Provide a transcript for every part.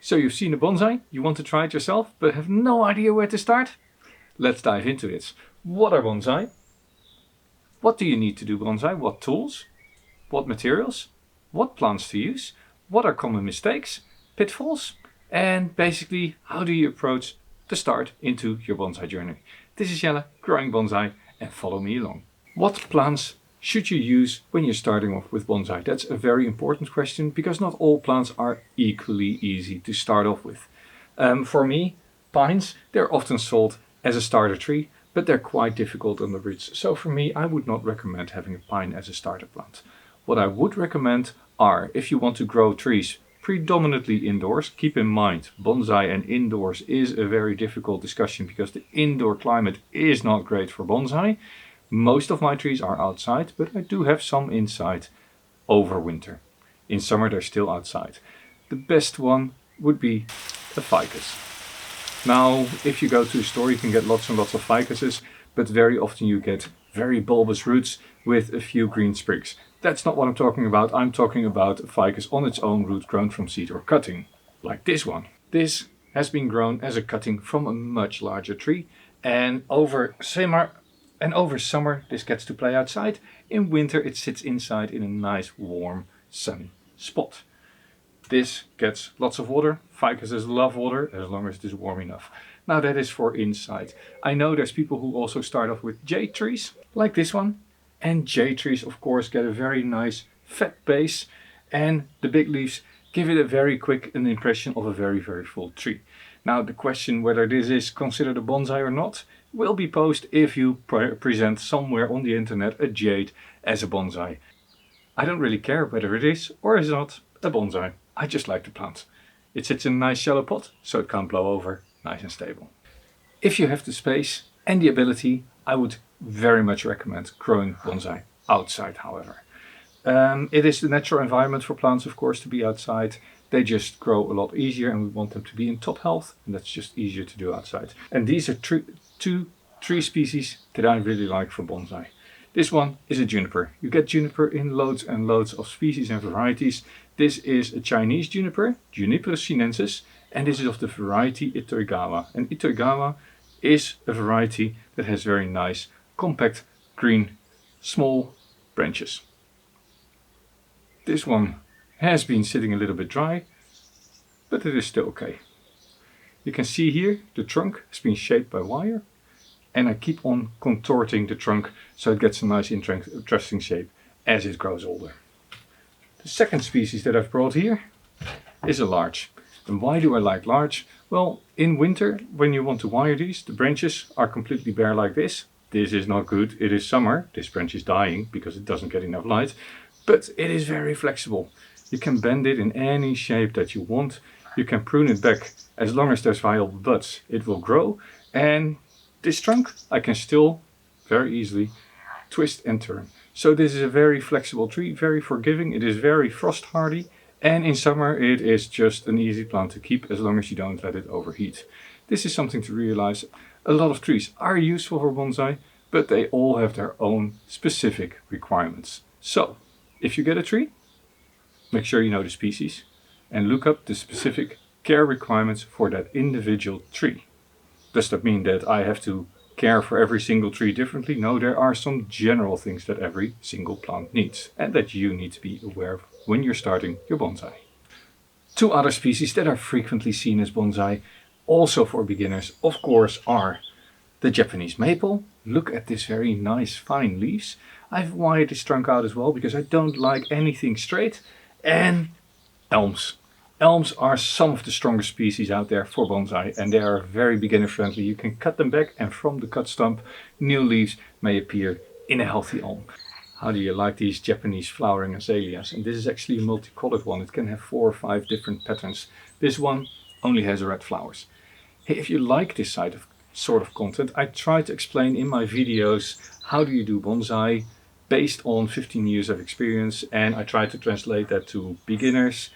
So you've seen a bonsai, you want to try it yourself, but have no idea where to start? Let's dive into it. What are bonsai? What do you need to do bonsai? What tools? What materials? What plants to use? What are common mistakes, pitfalls? And basically, how do you approach the start into your bonsai journey? This is Jelle, growing bonsai, and follow me along. What plants should you use when you're starting off with bonsai? That's a very important question because not all plants are equally easy to start off with. For me, pines, they're often sold as a starter tree, but they're quite difficult on the roots. So for me, I would not recommend having a pine as a starter plant. What I would recommend are, if you want to grow trees predominantly indoors, keep in mind bonsai and indoors is a very difficult discussion because the indoor climate is not great for bonsai. Most of my trees are outside, but I do have some inside over winter. In summer they're still outside. The best one would be a ficus. Now, if you go to a store you can get lots and lots of ficuses, but very often you get very bulbous roots with a few green sprigs. That's not what I'm talking about. I'm talking about a ficus on its own root grown from seed or cutting, like this one. This has been grown as a cutting from a much larger tree, and over summer this gets to play outside. In winter it sits inside in a nice warm sunny spot. This gets lots of water. Ficuses love water as long as it is warm enough. Now that is for inside. I know there's people who also start off with jade trees, like this one. And jade trees of course get a very nice fat base, and the big leaves give it a very quick impression of a very full tree. Now the question whether this is considered a bonsai or not will be posed if you present somewhere on the internet a jade as a bonsai. I don't really care whether it is or is not a bonsai. I just like the plant. It sits in a nice shallow pot so it can't blow over, nice and stable. If you have the space and the ability, I would very much recommend growing bonsai outside, however. It is the natural environment for plants, of course, to be outside. They just grow a lot easier and we want them to be in top health, and that's just easier to do outside. And these are two tree species that I really like for bonsai. This one is a juniper. You get juniper in loads and loads of species and varieties. This is a Chinese juniper, Juniperus sinensis, and this is of the variety Itoigawa. And Itoigawa is a variety that has very nice, compact, green, small branches. This one has been sitting a little bit dry, but it is still okay. You can see here the trunk has been shaped by wire, and I keep on contorting the trunk so it gets a nice interesting shape as it grows older. The second species that I've brought here is a larch. And why do I like larch? Well, in winter, when you want to wire these, the branches are completely bare like this. This is not good. It is summer. This branch is dying because it doesn't get enough light. But it is very flexible. You can bend it in any shape that you want. You can prune it back as long as there's viable buds. It will grow. And this trunk I can still very easily twist and turn. So this is a very flexible tree, very forgiving. It is very frost hardy. And in summer it is just an easy plant to keep as long as you don't let it overheat. This is something to realize. A lot of trees are useful for bonsai, but they all have their own specific requirements. So, if you get a tree, make sure you know the species and look up the specific care requirements for that individual tree. Does that mean that I have to care for every single tree differently? No, there are some general things that every single plant needs and that you need to be aware of when you're starting your bonsai. Two other species that are frequently seen as bonsai, also for beginners, of course, are the Japanese maple. Look at this very nice fine leaves. I've wired this trunk out as well because I don't like anything straight. And elms. Elms are some of the strongest species out there for bonsai, and they are very beginner friendly. You can cut them back and from the cut stump new leaves may appear in a healthy elm. How do you like these Japanese flowering azaleas? And this is actually a multicolored one. It can have 4 or 5 different patterns. This one only has red flowers. Hey, if you like this sort of content, I try to explain in my videos how do you do bonsai based on 15 years of experience, and I try to translate that to beginners,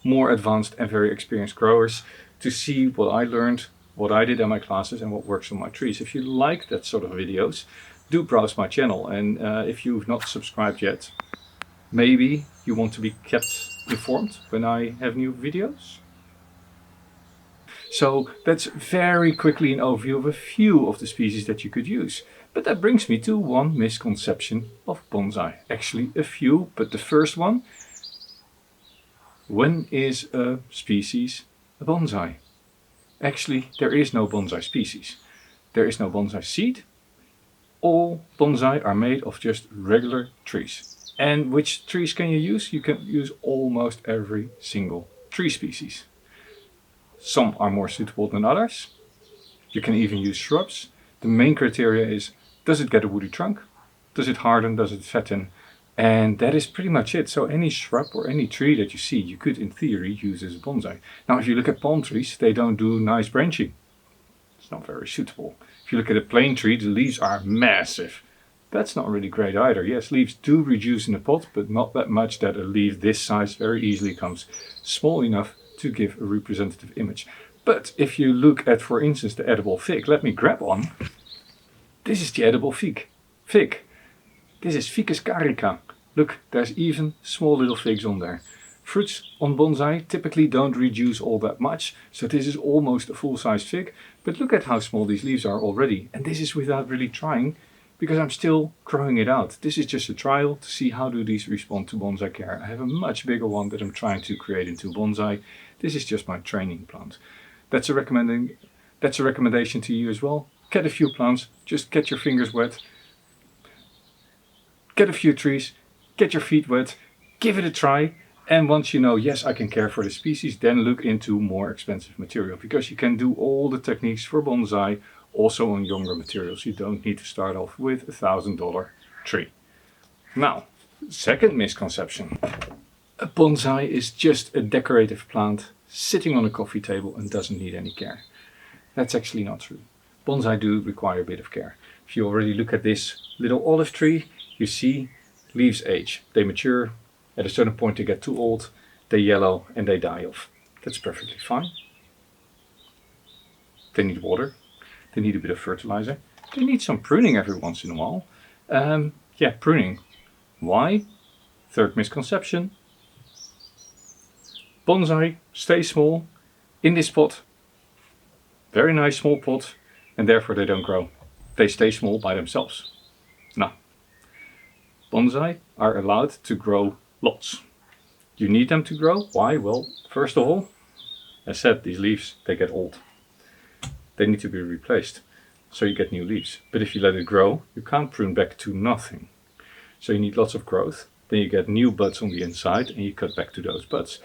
more advanced and very experienced growers to see what I learned, what I did in my classes and what works on my trees. If you like that sort of videos, do browse my channel, and if you've not subscribed yet, maybe you want to be kept informed when I have new videos. So that's very quickly an overview of a few of the species that you could use. But that brings me to one misconception of bonsai. Actually a few, but the first one: when is a species a bonsai? Actually, there is no bonsai species. There is no bonsai seed. All bonsai are made of just regular trees. And which trees can you use? You can use almost every single tree species. Some are more suitable than others. You can even use shrubs. The main criteria is, does it get a woody trunk? Does it harden? Does it fatten? And that is pretty much it. So any shrub or any tree that you see, you could in theory use as a bonsai. Now if you look at palm trees, they don't do nice branching. It's not very suitable. If you look at a plane tree, the leaves are massive. That's not really great either. Yes, leaves do reduce in a pot, but not that much that a leaf this size very easily comes small enough to give a representative image. But if you look at, for instance, the edible fig, let me grab one. This is the edible fig. This is Ficus carica. Look, there's even small little figs on there. Fruits on bonsai typically don't reduce all that much, so this is almost a full-size fig. But look at how small these leaves are already. And this is without really trying, because I'm still growing it out. This is just a trial to see how do these respond to bonsai care. I have a much bigger one that I'm trying to create into bonsai. This is just my training plant. That's a recommendation to you as well. Get a few plants, just get your fingers wet. Get a few trees, get your feet wet, give it a try. And once you know, yes, I can care for the species, then look into more expensive material, because you can do all the techniques for bonsai also on younger materials. You don't need to start off with a $1,000 tree. Now, second misconception. A bonsai is just a decorative plant sitting on a coffee table and doesn't need any care. That's actually not true. Bonsai do require a bit of care. If you already look at this little olive tree, you see leaves age. They mature. At a certain point they get too old, they yellow and they die off. That's perfectly fine. They need water. They need a bit of fertilizer. They need some pruning every once in a while. Yeah, pruning. Why? Third misconception. Bonsai stay small in this pot. Very nice small pot, and therefore they don't grow. They stay small by themselves. No. Bonsai are allowed to grow lots. You need them to grow. Why? Well, first of all, as said, these leaves, they get old. They need to be replaced. So you get new leaves. But if you let it grow, you can't prune back to nothing. So you need lots of growth. Then you get new buds on the inside and you cut back to those buds.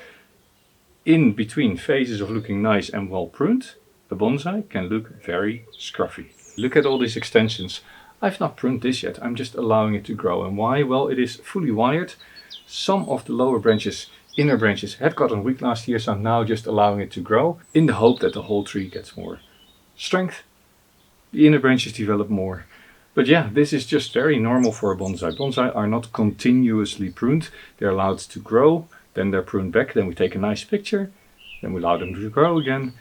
In between phases of looking nice and well pruned, the bonsai can look very scruffy. Look at all these extensions. I've not pruned this yet, I'm just allowing it to grow. And why? Well, it is fully wired. Some of the lower branches, inner branches, had gotten weak last year, so I'm now just allowing it to grow in the hope that the whole tree gets more strength. The inner branches develop more. But yeah, this is just very normal for a bonsai. Bonsai are not continuously pruned. They're allowed to grow, then they're pruned back, then we take a nice picture, then we allow them to grow again.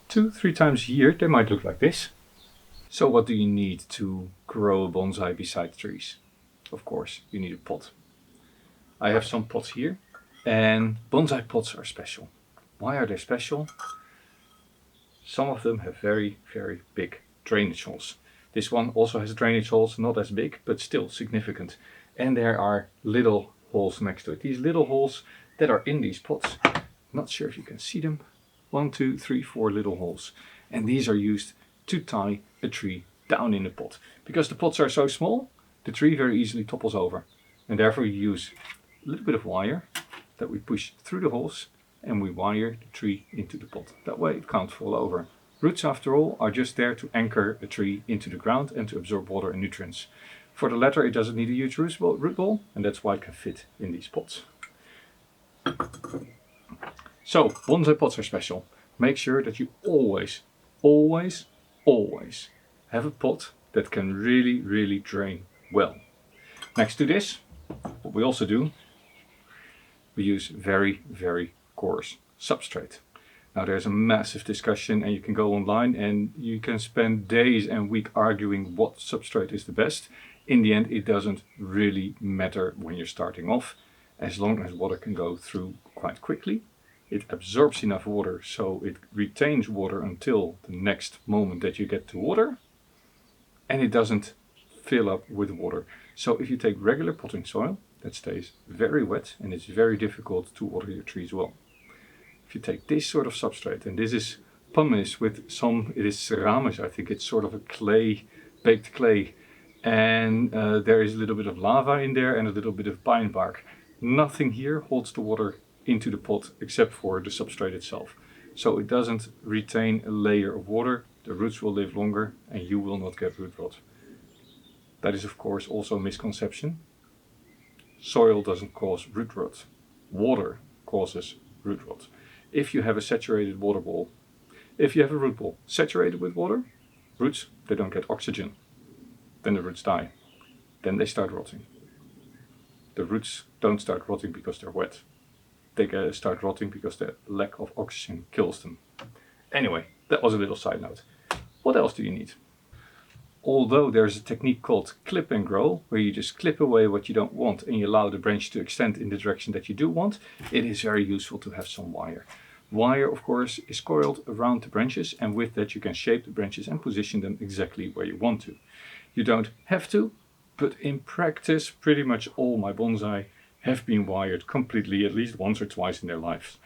2-3 times a year they might look like this. So what do you need to grow a bonsai besides trees? Of course, you need a pot. I have some pots here, and bonsai pots are special. Why are they special? Some of them have very, very big drainage holes. This one also has drainage holes, not as big, but still significant. And there are little holes next to it. These little holes that are in these pots. Not sure if you can see them. 1, 2, 3, 4 little holes. And these are used to tie a tree down in the pot. Because the pots are so small, the tree very easily topples over. And therefore you use a little bit of wire that we push through the holes and we wire the tree into the pot. That way it can't fall over. Roots, after all, are just there to anchor a tree into the ground and to absorb water and nutrients. For the latter, it doesn't need a huge root ball, and that's why it can fit in these pots. So, bonsai pots are special. Make sure that you always, always, always have a pot that can really, really drain well. Next to this, what we also do, we use very, very coarse substrate. Now there's a massive discussion and you can go online and you can spend days and weeks arguing what substrate is the best. In the end, it doesn't really matter when you're starting off, as long as water can go through quite quickly It absorbs enough water so it retains water until the next moment that you get to water, and it doesn't fill up with water. So if you take regular potting soil, that stays very wet and it's very difficult to water your trees well. If you take this sort of substrate, and this is pumice with some, it is ceramis, I think it's sort of a clay, baked clay, and there is a little bit of lava in there and a little bit of pine bark. Nothing here holds the water into the pot except for the substrate itself. So it doesn't retain a layer of water, the roots will live longer and you will not get root rot. That is of course also a misconception. Soil doesn't cause root rot, water causes root rot. If you have a saturated water ball, if you have a root ball saturated with water, roots, they don't get oxygen. Then the roots die. Then they start rotting. The roots don't start rotting because they're wet. They start rotting because the lack of oxygen kills them. Anyway, that was a little side note. What else do you need? Although there's a technique called clip and grow, where you just clip away what you don't want and you allow the branch to extend in the direction that you do want, it is very useful to have some wire. Wire, of course, is coiled around the branches, and with that you can shape the branches and position them exactly where you want to. You don't have to, but in practice pretty much all my bonsai have been wired completely at least once or twice in their lives.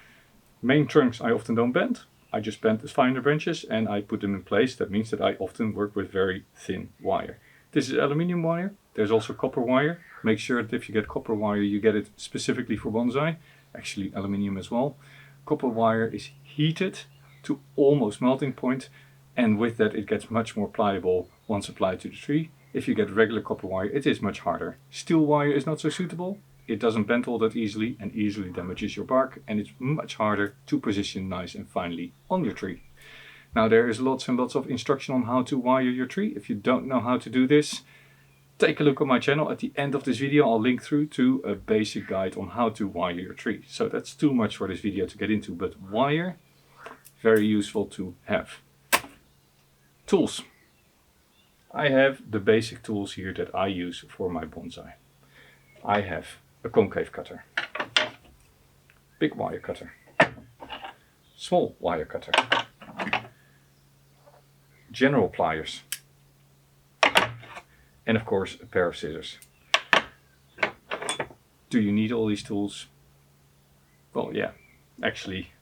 Main trunks I often don't bend. I just bend the finer branches and I put them in place. That means that I often work with very thin wire. This is aluminium wire. There's also copper wire. Make sure that if you get copper wire you get it specifically for bonsai. Actually aluminium as well. Copper wire is heated to almost melting point, and with that it gets much more pliable once applied to the tree. If you get regular copper wire it is much harder. Steel wire is not so suitable. It doesn't bend all that easily and easily damages your bark, and it's much harder to position nice and finely on your tree. Now there is lots and lots of instruction on how to wire your tree. If you don't know how to do this, take a look on my channel. At the end of this video I'll link through to a basic guide on how to wire your tree. So that's too much for this video to get into, but wire, very useful to have. Tools. I have the basic tools here that I use for my bonsai. I have a concave cutter, big wire cutter, small wire cutter, general pliers, and of course a pair of scissors. Do you need all these tools? Well, yeah, actually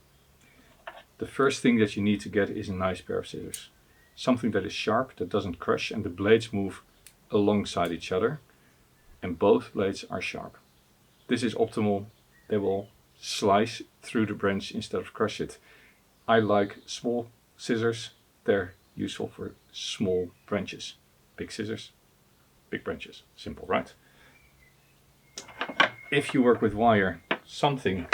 the first thing that you need to get is a nice pair of scissors. Something that is sharp, that doesn't crush, and the blades move alongside each other and both blades are sharp. This is optimal. They will slice through the branch instead of crush it. I like small scissors. They're useful for small branches. Big scissors, big branches. Simple, right? If you work with wire, something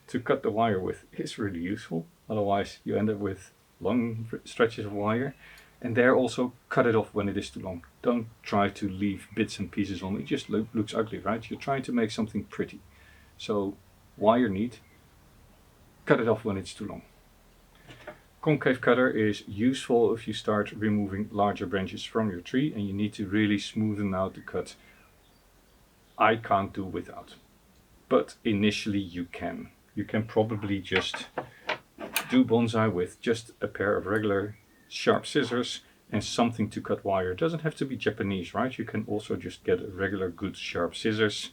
to cut the wire with is really useful. Otherwise you end up with long stretches of wire. And there also cut it off when it is too long. Don't try to leave bits and pieces on. It just looks ugly, right? You're trying to make something pretty. So wire neat, cut it off when it's too long. Concave cutter is useful if you start removing larger branches from your tree and you need to really smoothen out the cut. I can't do without. But initially you can. You can probably just do bonsai with just a pair of regular sharp scissors and something to cut wire. It doesn't have to be Japanese, right? You can also just get a regular good sharp scissors,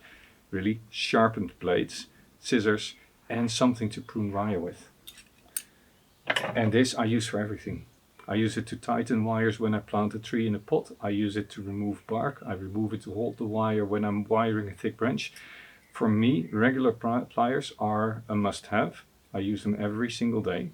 really sharpened blades, scissors, and something to prune wire with. And this I use for everything. I use it to tighten wires when I plant a tree in a pot. I use it to remove bark. I remove it to hold the wire when I'm wiring a thick branch. For me, regular pliers are a must-have. I use them every single day.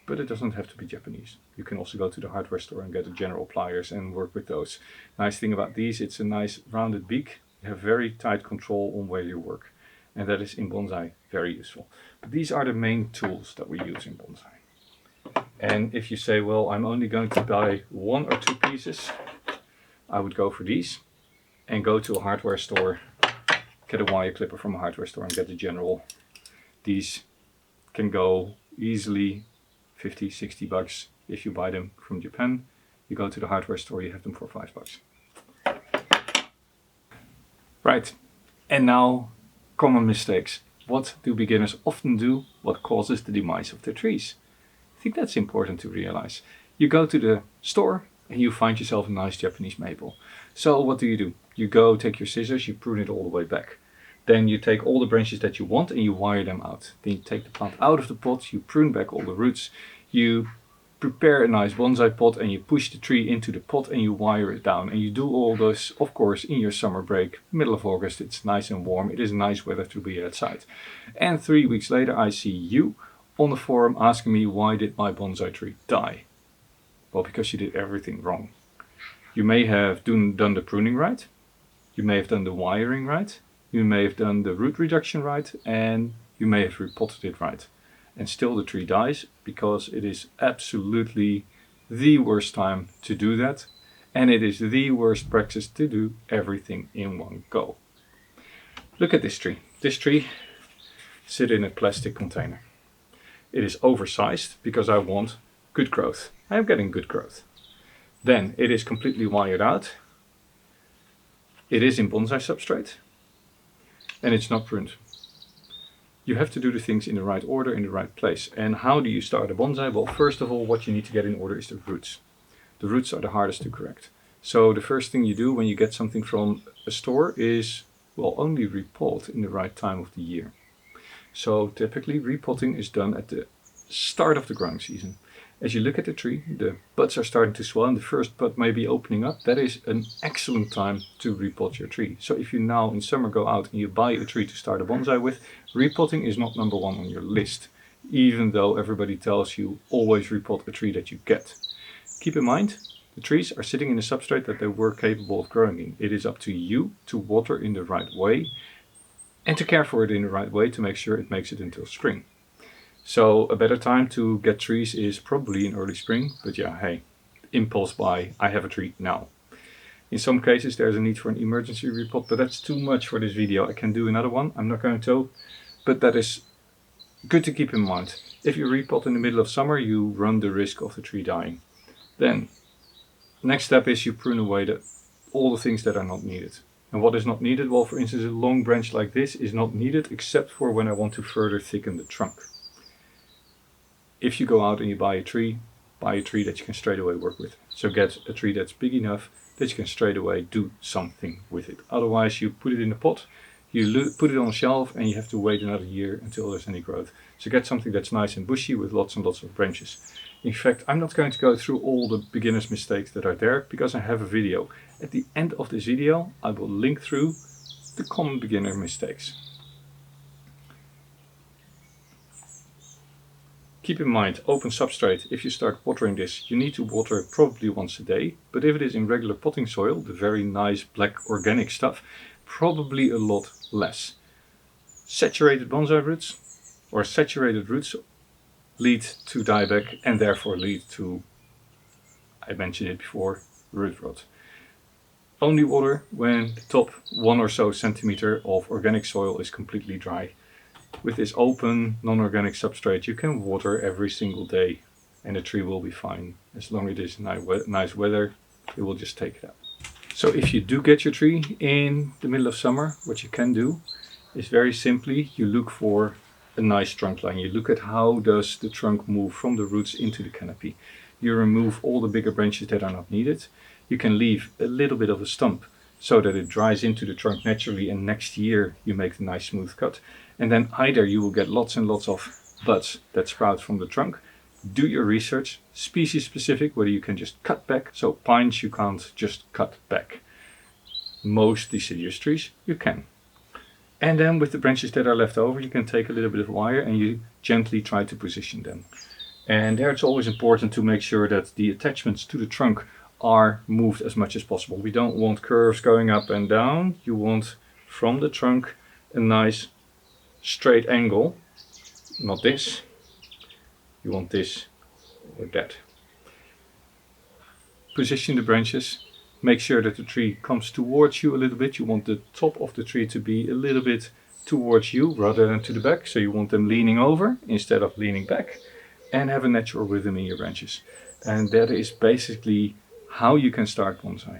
But it doesn't have to be Japanese. You can also go to the hardware store and get the general pliers and work with those. Nice thing about these, it's a nice rounded beak. You have very tight control on where you work. And that is in bonsai very useful. But these are the main tools that we use in bonsai. And if you say, well, I'm only going to buy 1 or 2 pieces, I would go for these and go to a hardware store, get a wire clipper from a hardware store and get the general. These can go easily 50, 60 bucks if you buy them from Japan. You go to the hardware store, you have them for 5 bucks. Right, and now common mistakes. What do beginners often do? What causes the demise of their trees? I think that's important to realize. You go to the store and you find yourself a nice Japanese maple. So what do? You go take your scissors, you prune it all the way back. Then you take all the branches that you want and you wire them out. Then you take the plant out of the pot, you prune back all the roots, you prepare a nice bonsai pot and you push the tree into the pot and you wire it down. And you do all this, of course, in your summer break, middle of August. It's nice and warm. It is nice weather to be outside. And 3 weeks later I see you on the forum asking me, why did my bonsai tree die? Well, because you did everything wrong. You may have done the pruning right. You may have done the wiring right. You may have done the root reduction right. And you may have repotted it right. And still the tree dies, because it is absolutely the worst time to do that. And it is the worst practice to do everything in one go. Look at this tree. This tree sits in a plastic container. It is oversized because I want good growth. I am getting good growth. Then it is completely wired out. It is in bonsai substrate. And it's not pruned. You have to do the things in the right order, in the right place. And how do you start a bonsai? Well, first of all, what you need to get in order is the roots. The roots are the hardest to correct. So the first thing you do when you get something from a store is, well, only repot in the right time of the year. So typically repotting is done at the start of the growing season. As you look at the tree, the buds are starting to swell and the first bud may be opening up. That is an excellent time to repot your tree. So if you now in summer go out and you buy a tree to start a bonsai with, repotting is not number one on your list, even though everybody tells you always repot a tree that you get. Keep in mind, the trees are sitting in a substrate that they were capable of growing in. It is up to you to water in the right way and to care for it in the right way to make sure it makes it until spring. So a better time to get trees is probably in early spring, but yeah, hey, impulse buy, I have a tree now. In some cases there's a need for an emergency repot, but that's too much for this video. I can do another one, I'm not going to, but that is good to keep in mind. If you repot in the middle of summer, you run the risk of the tree dying. Then, next step is you prune away all the things that are not needed. And what is not needed? Well, for instance, a long branch like this is not needed except for when I want to further thicken the trunk. If you go out and you buy a tree that you can straight away work with. So get a tree that's big enough that you can straight away do something with it. Otherwise you put it in a pot, you put it on a shelf and you have to wait another year until there's any growth. So get something that's nice and bushy with lots and lots of branches. In fact, I'm not going to go through all the beginner's mistakes that are there because I have a video. At the end of this video I will link through the common beginner mistakes. Keep in mind, open substrate, if you start watering this, you need to water probably once a day. But if it is in regular potting soil, the very nice black organic stuff, probably a lot less. Saturated bonsai roots or saturated roots lead to dieback and therefore lead to, I mentioned it before, root rot. Only water when the top 1 or so centimeter of organic soil is completely dry. With this open, non-organic substrate you can water every single day and the tree will be fine. As long as it is nice weather, it will just take it out. So if you do get your tree in the middle of summer, what you can do is very simply, you look for a nice trunk line. You look at how does the trunk move from the roots into the canopy. You remove all the bigger branches that are not needed. You can leave a little bit of a stump so that it dries into the trunk naturally and next year you make a nice smooth cut. And then either you will get lots and lots of buds that sprout from the trunk. Do your research, species specific, whether you can just cut back. So pines you can't just cut back. Most deciduous trees you can. And then with the branches that are left over you can take a little bit of wire and you gently try to position them. And there it's always important to make sure that the attachments to the trunk are moved as much as possible. We don't want curves going up and down. You want from the trunk a nice straight angle, not this. You want this or that. Position the branches. Make sure that the tree comes towards you a little bit. You want the top of the tree to be a little bit towards you rather than to the back. So you want them leaning over instead of leaning back. And have a natural rhythm in your branches. And that is basically how you can start bonsai.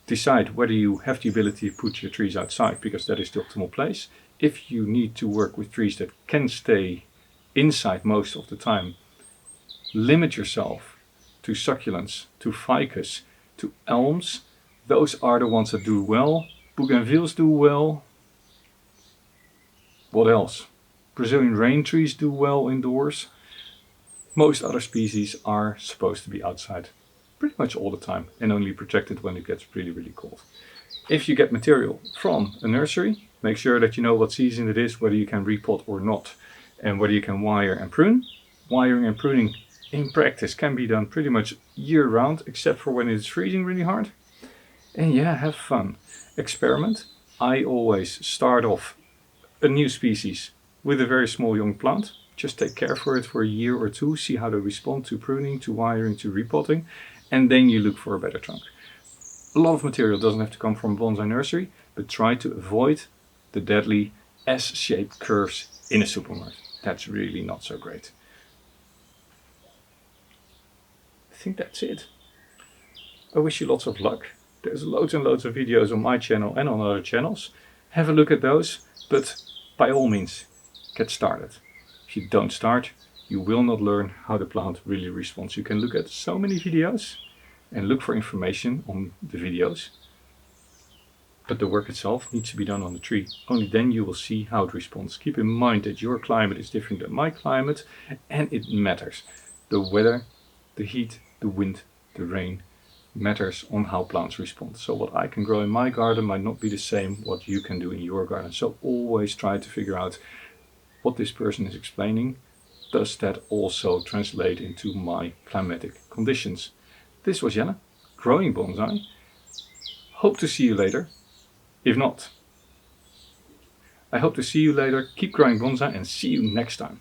Decide whether you have the ability to put your trees outside because that is the optimal place. if you need to work with trees that can stay inside most of the time, limit yourself to succulents, to ficus, to elms. Those are the ones that do well. Bougainvilleas do well. What else? Brazilian rain trees do well indoors. Most other species are supposed to be outside pretty much all the time and only protected when it gets really, really cold. If you get material from a nursery, make sure that you know what season it is, whether you can repot or not, and whether you can wire and prune. Wiring and pruning in practice can be done pretty much year round, except for when it's freezing really hard. And yeah, have fun. Experiment. I always start off a new species with a very small young plant. Just take care for it for a year or two, see how they respond to pruning, to wiring, to repotting, and then you look for a better trunk. A lot of material doesn't have to come from a bonsai nursery, but try to avoid the deadly S-shaped curves in a supermarket. That's really not so great. I think that's it. I wish you lots of luck. There's loads and loads of videos on my channel and on other channels. Have a look at those, but by all means, get started. If you don't start, you will not learn how the plant really responds. You can look at so many videos and look for information on the videos, but the work itself needs to be done on the tree. Only then you will see how it responds. Keep in mind that your climate is different than my climate, and it matters. The weather, the heat, the wind, the rain matters on how plants respond. So what I can grow in my garden might not be the same what you can do in your garden. So always try to figure out what this person is explaining. Does that also translate into my climatic conditions? This was Jelle, growing bonsai. Hope to see you later. If not, I hope to see you later. Keep growing bonsai and see you next time.